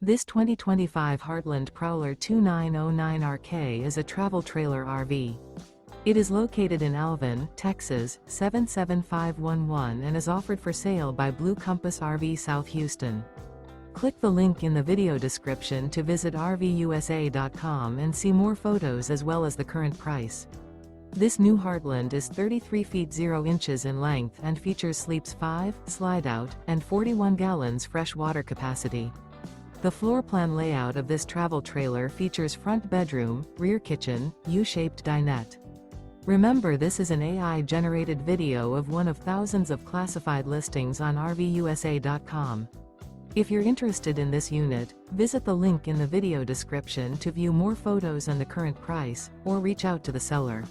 This 2025 Heartland Prowler 2909RK is a travel trailer RV. It is located in Alvin, Texas, 77511 and is offered for sale by Blue Compass RV South Houston. Click the link in the video description to visit RVUSA.com and see more photos as well as the current price. This new Heartland is 33 feet 0 inches in length and features sleeps 5, Slideout, and 41 gallons fresh water capacity. The floor plan layout of this travel trailer features front bedroom, rear kitchen, U-shaped dinette. Remember, this is an AI-generated video of one of thousands of classified listings on RVUSA.com. If you're interested in this unit, visit the link in the video description to view more photos and the current price, or reach out to the seller.